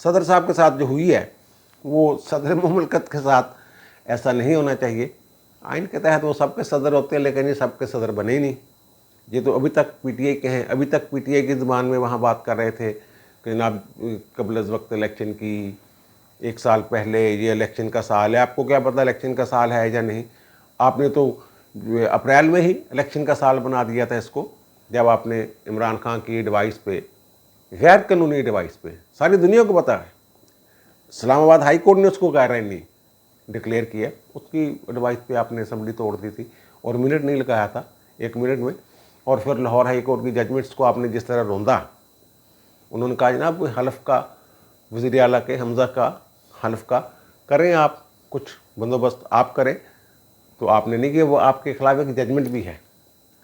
صدر صاحب کے ساتھ جو ہوئی ہے وہ صدر مملکت کے ساتھ ایسا نہیں ہونا چاہیے. آئین کے تحت وہ سب کے صدر ہوتے ہیں لیکن یہ سب کے صدر بنے ہی نہیں. یہ تو ابھی تک پی ٹی آئی کے ہیں, ابھی تک پی ٹی آئی کی زبان میں وہاں بات کر رہے تھے کہ جناب قبل از وقت الیکشن کی, 1 سال پہلے یہ الیکشن کا سال ہے. آپ کو کیا پتہ الیکشن کا سال ہے یا نہیں؟ آپ نے تو اپریل میں ہی الیکشن کا سال بنا دیا تھا اس کو, جب آپ نے عمران خان کی ایڈوائس پہ, غیر قانونی ایڈوائس پہ, ساری دنیا کو پتہ ہے, اسلام آباد ہائی کورٹ نے اس کو غیر آئینی ڈکلیئر کیا, اس کی ایڈوائس پہ آپ نے اسمبلی توڑ دی تھی اور منٹ نہیں لگایا تھا 1 منٹ میں. اور پھر لاہور ہائی کورٹ کی ججمنٹس کو آپ نے جس طرح روندا, انہوں نے کہا جناب کوئی حلف کا, وزیر اعلیٰ کے حمزہ کا حلف کا کریں, آپ کچھ بندوبست آپ کریں, تو آپ نے نہیں کیا. وہ آپ کے خلاف ایک ججمنٹ بھی ہے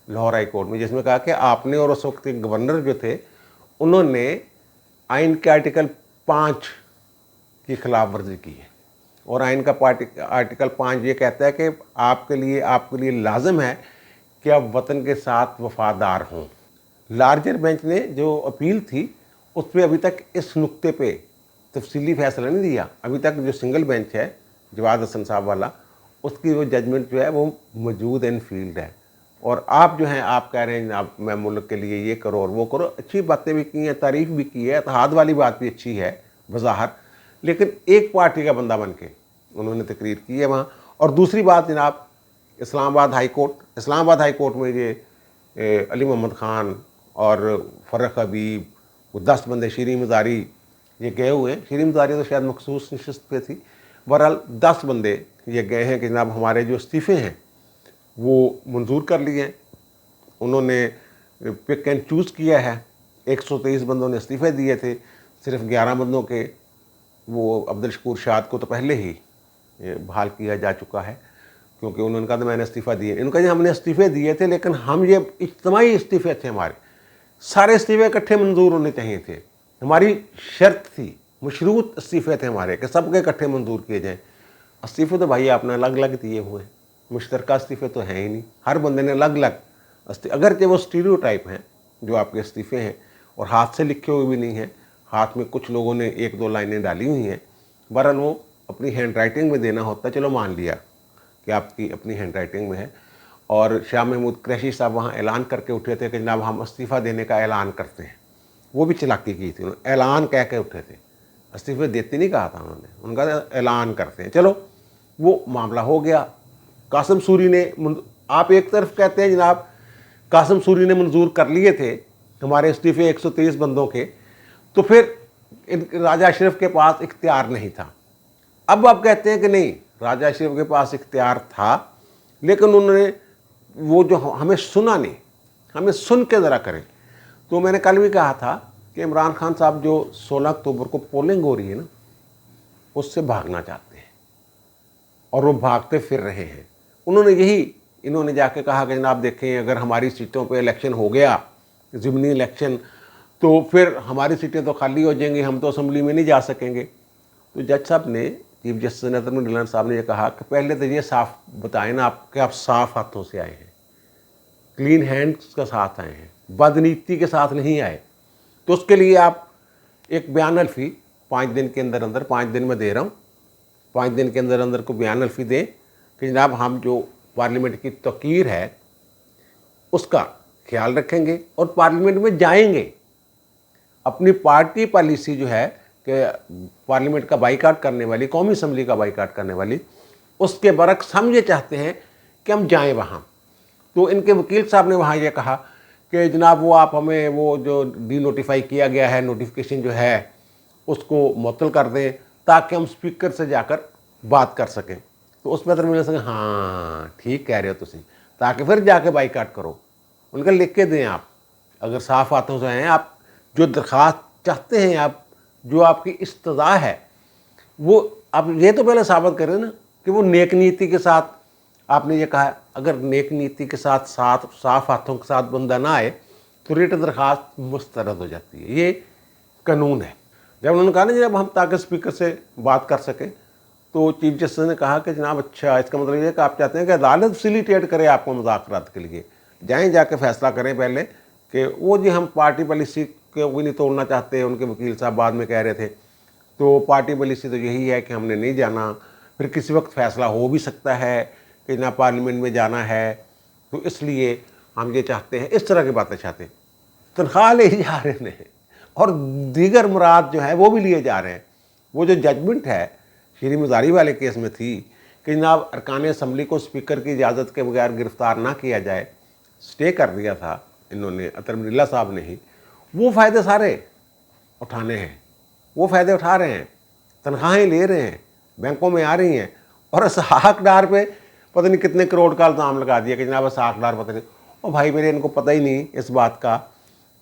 لاہور ہائی کورٹ میں جس میں کہا کہ آپ نے اور اس وقت کے گورنر جو تھے انہوں نے آئین کے آرٹیکل 5 کی خلاف ورزی کی ہے. اور آئین کا آرٹیکل 5 یہ کہتا ہے کہ آپ کے لیے لازم ہے کہ آپ وطن کے ساتھ وفادار ہوں. لارجر بینچ نے جو اپیل تھی اس پہ ابھی تک اس نقطے پہ تفصیلی فیصلہ نہیں دیا. ابھی تک جو سنگل بینچ ہے جواد حسن صاحب والا, اس کی وہ ججمنٹ جو ہے وہ موجود ان فیلڈ ہے. اور آپ جو ہیں آپ کہہ رہے ہیں جناب میں ملک کے لیے یہ کرو اور وہ کرو, اچھی باتیں بھی کی ہیں, تعریف بھی کی ہے, اتحاد والی بات بھی اچھی ہے بظاہر, لیکن ایک پارٹی کا بندہ بن کے انہوں نے تقریر کی ہے وہاں. اور دوسری بات جناب, اسلام آباد ہائی کورٹ میں یہ علی محمد خان اور فرق حبیب, وہ 10 بندے, شیریں مزاری یہ گئے ہوئے ہیں. شیریں مزاری تو شاید مخصوص نشست پہ تھی. بہرحال 10 بندے یہ گئے ہیں کہ جناب ہمارے جو استعفے ہیں وہ منظور کر لیے ہیں. انہوں نے پک اینڈ چوز کیا ہے. 123 بندوں نے استعفے دیے تھے, صرف 11 بندوں کے وہ عبدالشکور شاد کو تو پہلے ہی بحال کیا جا چکا ہے, کیونکہ انہوں نے کہا تھا میں نے استعفیٰ دیے. ان کا ہم نے استعفے دیے تھے لیکن ہم یہ اجتماعی استعفے تھے, ہمارے سارے استعفے اکٹھے منظور ہونے چاہیے تھے. ہماری شرط تھی, مشروط استعفے تھے ہمارے کہ سب کے اکٹھے منظور کیے جائیں. استعفے تو بھائی آپ نے الگ الگ دیے ہوئے ہیں, مشترکہ استعفے تو ہیں ہی نہیں. ہر بندے نے الگ الگ اگرچہ وہ اسٹیریو ٹائپ ہیں جو آپ کے استعفے ہیں, اور ہاتھ سے لکھے ہوئے بھی نہیں ہیں, ہاتھ میں کچھ لوگوں نے 1-2 لائنیں ڈالی ہوئی ہیں. بہرحال وہ اپنی ہینڈ رائٹنگ میں دینا ہوتا ہے, چلو مان لیا کہ آپ کی اپنی ہینڈ رائٹنگ میں ہے. اور شاہ محمود قریشی صاحب وہاں اعلان کر کے اٹھے تھے کہ جناب ہم استعفیٰ دینے کا اعلان کرتے ہیں. وہ بھی چلاکی کی تھی, انہوں نے اعلان کہہ کے اٹھے تھے, استعفے دیتے نہیں کہا تھا انہوں نے, ان کا اعلان کرتے ہیں. چلو وہ معاملہ ہو گیا. قاسم سوری نے, آپ ایک طرف کہتے ہیں جناب قاسم سوری نے منظور کر لیے تھے ہمارے استعفے 123 بندوں کے, تو پھر راجہ اشرف کے پاس اختیار نہیں تھا. اب آپ کہتے ہیں کہ نہیں, راجہ اشرف کے پاس اختیار تھا لیکن انہوں نے وہ جو ہمیں سنا نہیں, ہمیں سن کے ذرا کریں. تو میں نے کل بھی کہا تھا کہ عمران خان صاحب جو 16 اکتوبر کو پولنگ ہو رہی ہے نا, اس سے بھاگنا چاہتے ہیں اور وہ بھاگتے پھر رہے ہیں. انہوں نے جا کے کہا کہ جناب دیکھیں اگر ہماری سیٹوں پہ الیکشن ہو گیا, ضمنی الیکشن, تو پھر ہماری سیٹیں تو خالی ہو جائیں گی, ہم تو اسمبلی میں نہیں جا سکیں گے. تو جج صاحب نے, چیف جسٹس نظرمند ڈھلن صاحب نے یہ کہا کہ پہلے تو یہ صاف بتائیں نا آپ کہ آپ صاف ہاتھوں سے آئے ہیں, کلین ہینڈز کا ساتھ آئے ہیں, بدنیتی کے ساتھ نہیں آئے. تو اس کے لیے آپ ایک بیان الفی 5 دن کے اندر 5 دن میں دے رہا ہوں, 5 دن کے اندر کو بیان الفی دیں کہ جناب ہم جو پارلیمنٹ کی توقیر ہے اس کا خیال رکھیں گے اور پارلیمنٹ میں جائیں گے. اپنی پارٹی پالیسی جو ہے کہ پارلیمنٹ کا بائیکاٹ کرنے والی, قومی اسمبلی کا بائیکاٹ کرنے والی, اس کے برعکس ہم یہ چاہتے ہیں کہ ہم جائیں وہاں. تو ان کے وکیل صاحب نے وہاں یہ کہا کہ جناب وہ آپ ہمیں وہ جو ڈی نوٹیفائی کیا گیا ہے, نوٹیفیکیشن جو ہے اس کو معطل کر دیں تاکہ ہم اسپیکر سے جا کر بات کر سکیں. تو اس میں مجھے سکیں ہاں ٹھیک کہہ رہے ہو تسی, تاکہ پھر جا کے بائیکاٹ کرو. ان کا لکھ کے دیں آپ, اگر صاف ہاتھوں سے ہیں آپ, جو درخواست چاہتے ہیں آپ, جو آپ کی استدعا ہے, وہ آپ یہ تو پہلے ثابت کریں نا کہ وہ نیک نیتی کے ساتھ. آپ نے یہ کہا اگر نیک نیتی کے ساتھ صاف ہاتھوں کے ساتھ بندہ نہ آئے تو ریٹ درخواست مسترد ہو جاتی ہے. یہ قانون ہے. جب انہوں نے کہا نا جب ہم تاکہ اسپیکر سے بات کر سکیں, تو چیف جسٹس نے کہا کہ جناب اچھا اس کا مطلب یہ ہے کہ آپ چاہتے ہیں کہ عدالت فیسیلیٹیٹ کرے آپ کو مذاکرات کے لیے, جائیں جا کے فیصلہ کریں پہلے کہ وہ جی ہم پارٹی پالیسی کو بھی نہیں توڑنا چاہتے. ان کے وکیل صاحب بعد میں کہہ رہے تھے تو پارٹی پالیسی تو یہی ہے کہ ہم نے نہیں جانا، پھر کسی وقت فیصلہ ہو بھی سکتا ہے کہ نہ پارلیمنٹ میں جانا ہے، تو اس لیے ہم یہ چاہتے ہیں، اس طرح کی باتیں چاہتے ہیں۔ تنخواہ لے جا رہے ہیں اور دیگر مراد جو ہے وہ بھی لیے جا رہے ہیں۔ وہ جو ججمنٹ ہے شیریں مزاری والے کیس میں تھی کہ جناب ارکان اسمبلی کو اسپیکر کی اجازت کے بغیر گرفتار نہ کیا جائے، سٹے کر دیا تھا انہوں نے، اطہر من اللہ صاحب نے ہی، وہ فائدے سارے اٹھانے ہیں، وہ فائدے اٹھا رہے ہیں، تنخواہیں لے رہے ہیں، بینکوں میں آ رہی ہیں، اور اسحاق ڈار پہ پتہ نہیں کتنے کروڑ کا الزام لگا دیا کہ جناب اسحاق ڈار پتہ نہیں، اور بھائی میرے ان کو پتہ ہی نہیں اس بات کا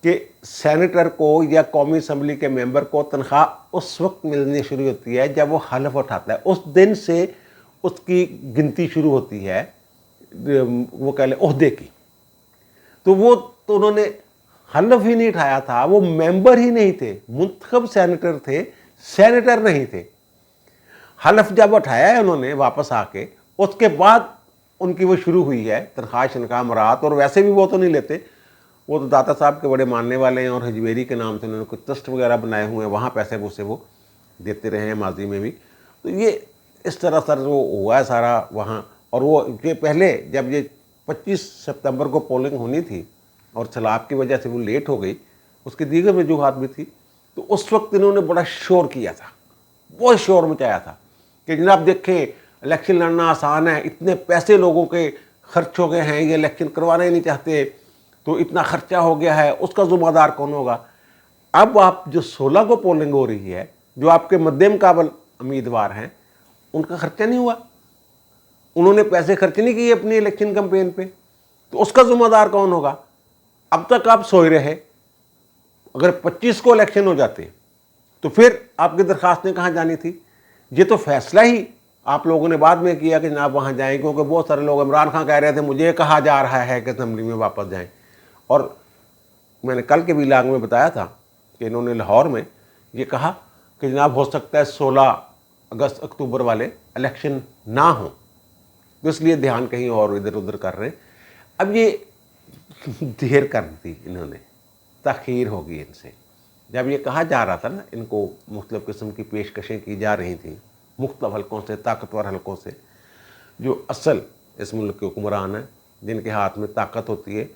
کہ سینیٹر کو یا قومی اسمبلی کے ممبر کو تنخواہ اس وقت ملنی شروع ہوتی ہے جب وہ حلف اٹھاتا ہے، اس دن سے اس کی گنتی شروع ہوتی ہے، وہ کہہ لیں عہدے کی۔ تو وہ تو انہوں نے حلف ہی نہیں اٹھایا تھا، وہ ممبر ہی نہیں تھے، منتخب سینیٹر تھے، سینیٹر نہیں تھے۔ حلف جب اٹھایا ہے انہوں نے واپس آ کے، اس کے بعد ان کی وہ شروع ہوئی ہے تنخواہ شنخواہ مراد، اور ویسے بھی وہ تو نہیں لیتے، وہ تو داتا صاحب کے بڑے ماننے والے ہیں، اور ہجویری کے نام سے انہوں نے کچھ ٹرسٹ وغیرہ بنائے ہوئے ہیں، وہاں پیسے سے وہ دیتے رہے ہیں ماضی میں بھی۔ تو یہ اس طرح سر وہ ہوا ہے سارا وہاں، اور وہ کہ پہلے جب یہ 25 سپتمبر کو پولنگ ہونی تھی اور سیلاب کی وجہ سے وہ لیٹ ہو گئی، اس کی دیگر وجوہات بھی تھی، تو اس وقت انہوں نے بڑا شور کیا تھا، بہت شور مچایا تھا کہ جناب دیکھیں الیکشن لڑنا آسان ہے، اتنے پیسے لوگوں کے خرچ ہو گئے ہیں، یہ الیکشن کروانا ہی نہیں چاہتے، تو اتنا خرچہ ہو گیا ہے، اس کا ذمہ دار کون ہوگا؟ اب آپ جو 16 کو پولنگ ہو رہی ہے، جو آپ کے مدم قابل امیدوار ہیں، ان کا خرچہ نہیں ہوا، انہوں نے پیسے خرچ نہیں کیے اپنی الیکشن کمپین پہ، تو اس کا ذمہ دار کون ہوگا؟ اب تک آپ سوئے رہے، اگر 25 کو الیکشن ہو جاتے تو پھر آپ کی درخواستیں کہاں جانی تھی؟ یہ تو فیصلہ ہی آپ لوگوں نے بعد میں کیا کہ جناب وہاں جائیں، کیونکہ بہت سارے لوگ، عمران خان کہہ رہے تھے مجھے کہا جا رہا ہے کہ اسمبلی میں واپس جائیں، اور میں نے کل کے ویلاگ میں بتایا تھا کہ انہوں نے لاہور میں یہ کہا کہ جناب ہو سکتا ہے 16 اگست اکتوبر والے الیکشن نہ ہوں، تو اس لیے دھیان کہیں اور ادھر ادھر کر رہے ہیں۔ اب یہ دیر کر دی انہوں نے، تاخیر ہوگی ان سے، جب یہ کہا جا رہا تھا نا، ان کو مختلف قسم کی پیشکشیں کی جا رہی تھیں مختلف حلقوں سے، طاقتور حلقوں سے، جو اصل اس ملک کے حکمران ہیں، جن کے ہاتھ میں طاقت ہوتی ہے،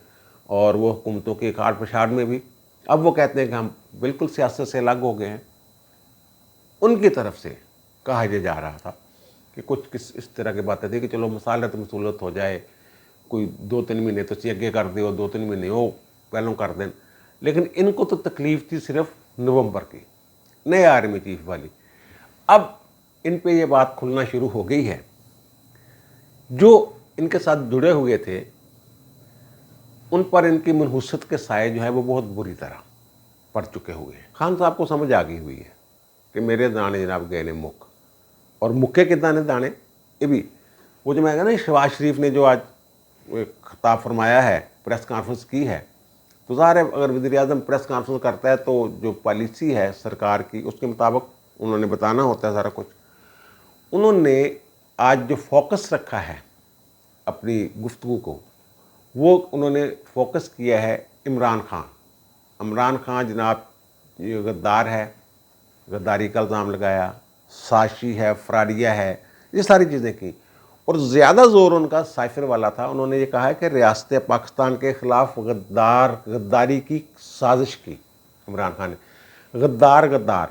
اور وہ حکومتوں کے کاٹ پچھاڑ میں بھی، اب وہ کہتے ہیں کہ ہم بالکل سیاست سے الگ ہو گئے ہیں، ان کی طرف سے کہا یہ جا رہا تھا کہ کچھ اس طرح کی باتیں تھی کہ چلو مصالحت مسولت ہو جائے، کوئی 2-3 مہینے تو چیگے کر دے، اور 2-3 مہینے وہ پہلوں کر دیں، لیکن ان کو تو تکلیف تھی صرف نومبر کی، نئے آرمی چیف والی۔ اب ان پہ یہ بات کھلنا شروع ہو گئی ہے، جو ان کے ساتھ جڑے ہوئے تھے ان پر ان کی منحوست کے سائے جو ہے وہ بہت بری طرح پڑ چکے ہوئے ہیں۔ خان صاحب کو سمجھ آ گئی ہوئی ہے کہ میرے دانے جناب گئے نے مک، اور مکے کے دانے یہ بھی وہ جو میں کہا نا، شہباز شریف نے جو آج خطاب فرمایا ہے، پریس کانفرنس کی ہے، تو ظاہر ہے اگر وزیر اعظم پریس کانفرنس کرتا ہے تو جو پالیسی ہے سرکار کی اس کے مطابق انہوں نے بتانا ہوتا ہے سارا کچھ۔ انہوں نے آج جو فوکس رکھا ہے اپنی گفتگو کو، وہ انہوں نے فوکس کیا ہے عمران خان۔ عمران خان جناب یہ غدار ہے، غداری کا الزام لگایا، سازشی ہے، فراڈیہ ہے، یہ ساری چیزیں کی، اور زیادہ زور ان کا سائفر والا تھا۔ انہوں نے یہ کہا ہے کہ ریاست پاکستان کے خلاف غداری کی سازش کی عمران خان نے، غدار۔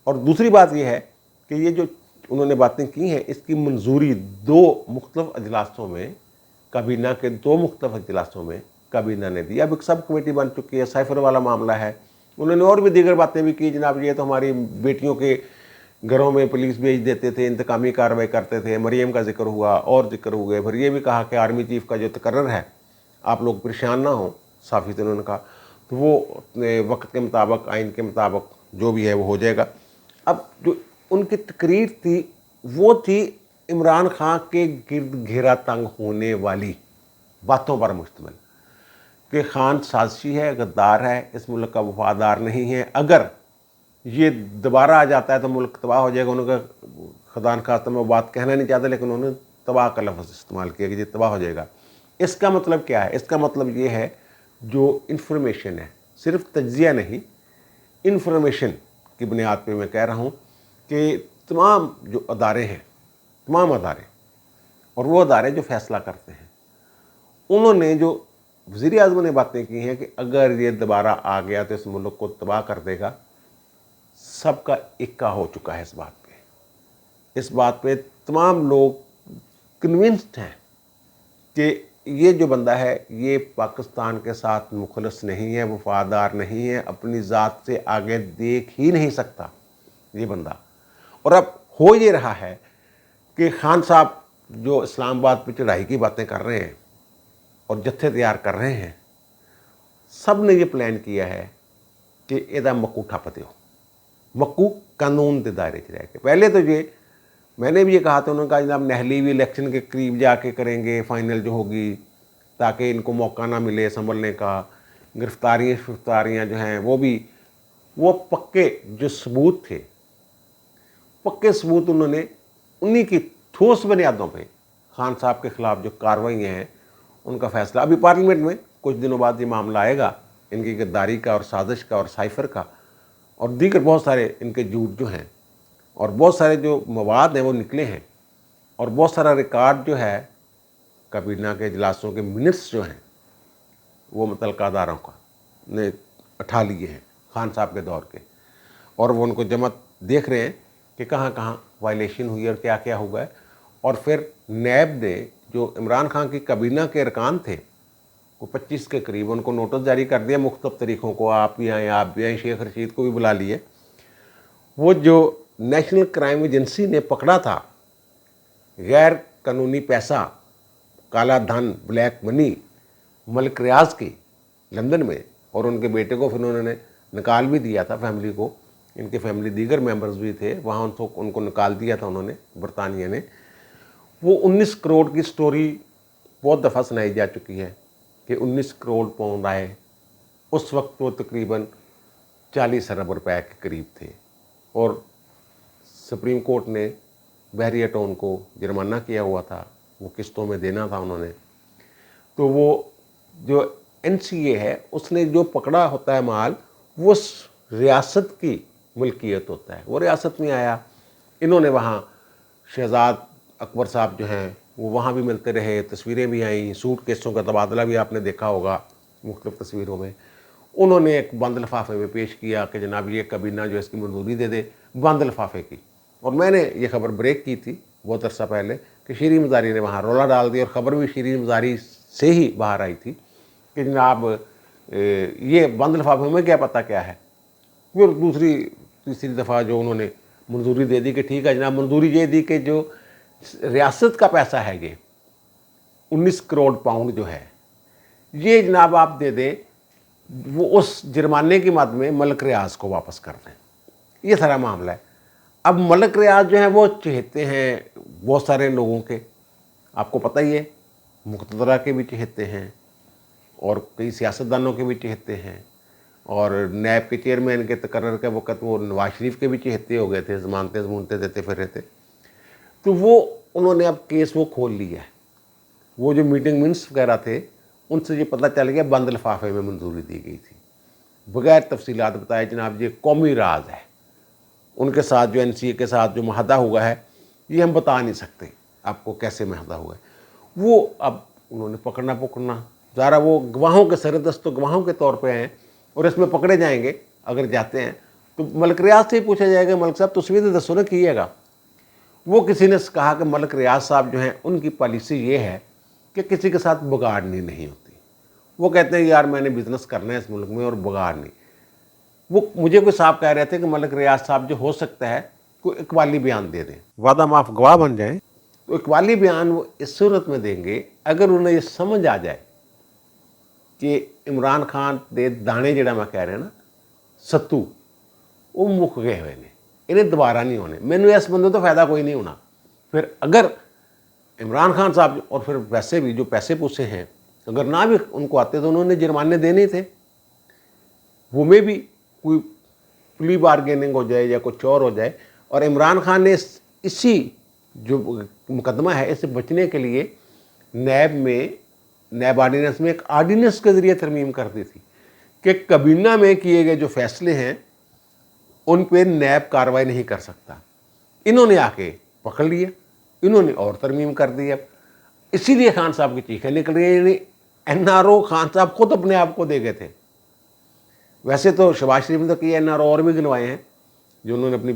اور دوسری بات یہ ہے کہ یہ جو انہوں نے باتیں کی ہیں، اس کی منظوری 2 مختلف اجلاسوں میں، کابینہ کے 2 مختلف اجلاسوں میں کابینہ نے دی۔ اب ایک سب کمیٹی بن چکی ہے، سائفر والا معاملہ ہے۔ انہوں نے اور بھی دیگر باتیں بھی کی، جناب یہ تو ہماری بیٹیوں کے گھروں میں پولیس بھیج دیتے تھے، انتقامی کارروائی کرتے تھے، مریم کا ذکر ہوا اور ذکر ہوئے، پھر یہ بھی کہا کہ آرمی چیف کا جو تقرر ہے آپ لوگ پریشان نہ ہوں، صافی سے انہوں نے کہا، تو وہ وقت کے مطابق، آئین کے مطابق جو بھی ہے وہ ہو جائے گا۔ اب جو ان کی تقریر تھی وہ تھی عمران خان کے گرد گھیرا تنگ ہونے والی باتوں پر مشتمل، کہ خان سازشی ہے، غدار ہے، اس ملک کا وفادار نہیں ہے، اگر یہ دوبارہ آ جاتا ہے تو ملک تباہ ہو جائے گا۔ انہوں کا خدان خواستہ میں بات کہنا نہیں چاہتا، لیکن انہوں نے تباہ کا لفظ استعمال کیا کہ یہ تباہ ہو جائے گا۔ اس کا مطلب کیا ہے؟ اس کا مطلب یہ ہے جو انفارمیشن ہے، صرف تجزیہ نہیں، انفارمیشن کی بنیاد پہ میں کہہ رہا ہوں کہ تمام جو ادارے ہیں، تمام ادارے اور وہ ادارے جو فیصلہ کرتے ہیں، انہوں نے جو وزیر اعظم نے باتیں کی ہیں کہ اگر یہ دوبارہ آ گیا تو اس ملک کو تباہ کر دے گا، سب کا اکا ہو چکا ہے اس بات پہ تمام لوگ کنونسڈ ہیں کہ یہ جو بندہ ہے یہ پاکستان کے ساتھ مخلص نہیں ہے، وفادار نہیں ہے، اپنی ذات سے آگے دیکھ ہی نہیں سکتا یہ بندہ۔ اور اب ہو یہ رہا ہے کہ خان صاحب جو اسلام آباد پہ چڑھائی کی باتیں کر رہے ہیں اور جتھے تیار کر رہے ہیں، سب نے یہ پلان کیا ہے کہ یہ مکو ٹھپ دیو، مکو قانون کے دائرے چ رہ کے۔ پہلے تو یہ میں نے بھی یہ کہا تھا، انہوں نے کہا جناب نہلی بھی الیکشن کے قریب جا کے کریں گے فائنل جو ہوگی، تاکہ ان کو موقع نہ ملے سنبھلنے کا، گرفتاریاں جو ہیں وہ پکے جو ثبوت تھے، پکے ثبوت انہوں نے انہی کی ٹھوس بنیادوں پہ خان صاحب کے خلاف جو کارروائیاں ہیں ان کا فیصلہ ابھی پارلیمنٹ میں کچھ دنوں بعد یہ معاملہ آئے گا، ان کی غداری کا اور سازش کا اور سائفر کا اور دیگر بہت سارے ان کے جھوٹ جو ہیں، اور بہت سارے جو مواد ہیں وہ نکلے ہیں، اور بہت سارا ریکارڈ جو ہے کابینہ کے اجلاسوں کے منٹس جو ہیں وہ متعلقہ اداروں کا نے اٹھا لیے ہیں خان صاحب کے دور کے، اور وہ ان کو جمع دیکھ رہے ہیں کہ کہاں کہاں وائلیشن ہوئی اور کیا کیا ہوا ہے۔ اور پھر نیب نے جو عمران خان کی کابینہ کے ارکان تھے وہ 25 کے قریب، ان کو نوٹس جاری کر دیا مختلف طریقوں کو، آپ بھی آئیں، شیخ رشید کو بھی بلا لیے۔ وہ جو نیشنل کرائم ایجنسی نے پکڑا تھا غیر قانونی پیسہ، کالا دھن، بلیک منی ملک ریاض کی لندن میں، اور ان کے بیٹے کو پھر انہوں نے نکال بھی دیا تھا، فیملی کو، ان کے فیملی دیگر ممبرز بھی تھے وہاں، ان کو نکال دیا تھا انہوں نے، برطانیہ نے۔ وہ 19 کروڑ کی سٹوری بہت دفعہ سنائی جا چکی ہے کہ 19 کروڑ پاؤنڈ آئے، اس وقت وہ تقریباً 40 ارب روپے کے قریب تھے، اور سپریم کورٹ نے بحریہ ٹون کو جرمانہ کیا ہوا تھا، وہ قسطوں میں دینا تھا انہوں نے۔ تو وہ جو NCA ہے اس نے جو پکڑا ہوتا ہے مال وہ ریاست کی ملکیت ہوتا ہے، وہ ریاست میں آیا، انہوں نے وہاں شہزاد اکبر صاحب جو ہیں وہ وہاں بھی ملتے رہے، تصویریں بھی آئیں، سوٹ کیسوں کا تبادلہ بھی آپ نے دیکھا ہوگا مختلف تصویروں میں۔ انہوں نے ایک بند لفافے میں پیش کیا کہ جناب یہ کابینہ جو اس کی منظوری دے دے، بند لفافے کی، اور میں نے یہ خبر بریک کی تھی بہت عرصہ پہلے کہ شیریں مزاری نے وہاں رولا ڈال دی، اور خبر بھی شیریں مزاری سے ہی باہر آئی تھی کہ جناب یہ بند لفافے میں کیا پتہ کیا ہے۔ پھر تیسری دفعہ جو انہوں نے منظوری دے دی کہ ٹھیک ہے جناب، منظوری یہ دی کہ جو ریاست کا پیسہ ہے یہ 19 کروڑ پاؤنڈ جو ہے یہ جناب آپ دے دیں، وہ اس جرمانے کی مد میں ملک ریاض کو واپس کر دیں۔ یہ سارا معاملہ ہے۔ اب ملک ریاض جو ہیں وہ چہتے ہیں بہت سارے لوگوں کے، آپ کو پتہ ہی ہے، مقتدرہ کے بھی چہتے ہیں اور کئی سیاستدانوں کے بھی چہتے ہیں، اور نیب کے چیئرمین کے تقرر کے وقت وہ نواز شریف کے بھی چہتے ہو گئے تھے، ضمانتیں دیتے پھر رہتے۔ تو وہ انہوں نے اب کیس وہ کھول لیا ہے، وہ جو میٹنگ منٹس وغیرہ تھے ان سے یہ پتہ چل گیا بند لفافے میں منظوری دی گئی تھی، بغیر تفصیلات بتائے جناب یہ قومی راز ہے، ان کے ساتھ جو NCA کے ساتھ جو معاہدہ ہوا ہے یہ ہم بتا نہیں سکتے آپ کو کیسے معاہدہ ہوا ہے۔ وہ اب انہوں نے پکڑنا ذرا وہ گواہوں کے سردست تو گواہوں کے طور پہ ہیں، اور اس میں پکڑے جائیں گے اگر جاتے ہیں تو ملک ریاض سے ہی پوچھا جائے گا ملک صاحب تصویر دسو نہ کیے گا۔ وہ کسی نے کہا کہ ملک ریاض صاحب جو ہیں ان کی پالیسی یہ ہے کہ کسی کے ساتھ بگاڑنی نہیں ہوتی، وہ کہتے ہیں یار میں نے بزنس کرنا ہے اس ملک میں اور بگاڑ نہیں۔ وہ مجھے کوئی صاحب کہہ رہے تھے کہ ملک ریاض صاحب جو ہو سکتا ہے کوئی اقوالی بیان دے دیں، وعدہ معاف گواہ بن جائیں، تو اقوالی بیان وہ اس صورت میں دیں گے اگر انہیں یہ سمجھ آ جائے کہ عمران خان دے دانے جڑا میں کہہ رہا نا ستو وہ مک گئے ہوئے نے، انہیں دوبارہ نہیں ہونے، مینوں اس بندے تو فائدہ کوئی نہیں ہونا۔ پھر اگر عمران خان صاحب اور پھر ویسے بھی جو پیسے پوسے ہیں اگر نہ بھی ان کو آتے تو انہوں نے جرمانے دینے تھے، وہ میں بھی کوئی پلی بارگیننگ ہو جائے یا کچھ اور ہو جائے، اور عمران خان نے اسی جو مقدمہ ہے اس سے بچنے کے لیے نیب آرڈیننس میں ایک آرڈیننس کے ذریعے ترمیم کر دی تھی کہ کابینہ میں کیے گئے جو فیصلے ہیں ان پہ نیب کارروائی نہیں کر سکتا، انہوں نے آ کے پکڑ لیا، انہوں نے اور ترمیم کر دی۔ اب اسی لیے خان صاحب کی چیخیں نکل رہی ہیں، یعنی این آر او خان صاحب خود اپنے آپ کو دے گئے تھے۔ ویسے تو شہباز شریف نے تو کئی این آر او اور بھی گنوائے ہیں جو انہوں نے اپنی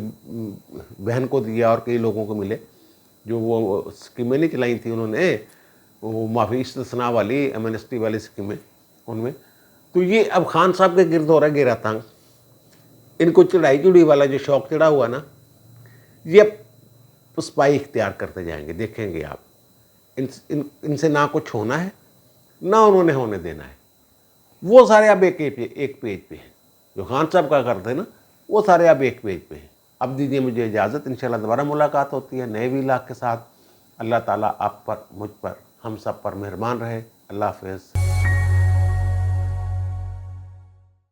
بہن کو دیا اور کئی لوگوں کو ملے، جو وہ اسکیمیں نہیں چلائی تھیں انہوں نے، وہ معافی استثناء والی ایمنسٹی والی اسکیمیں، ان میں تو یہ اب خان صاحب کے گرد ہو رہا ہے گھیرا تنگ۔ ان کو چڑھائی چڑھی والا جو شوق چڑھا ہوا نا، یہ اب پسپائی اختیار کرتے جائیں گے، دیکھیں گے آپ۔ ان سے نہ کچھ ہونا ہے نہ انہوں نے ہونے دینا ہے۔ وہ سارے اب ایک پیج پہ ہیں، جو خان صاحب کا کرتے ہیں نا، وہ سارے اب ایک پیج پہ ہیں۔ اب دیجیے مجھے اجازت، انشاءاللہ دوبارہ ملاقات ہوتی ہے نئے ویلاگ کے ساتھ۔ اللہ تعالیٰ آپ پر، مجھ پر، ہم سب پر مہربان رہے۔ اللہ حافظ۔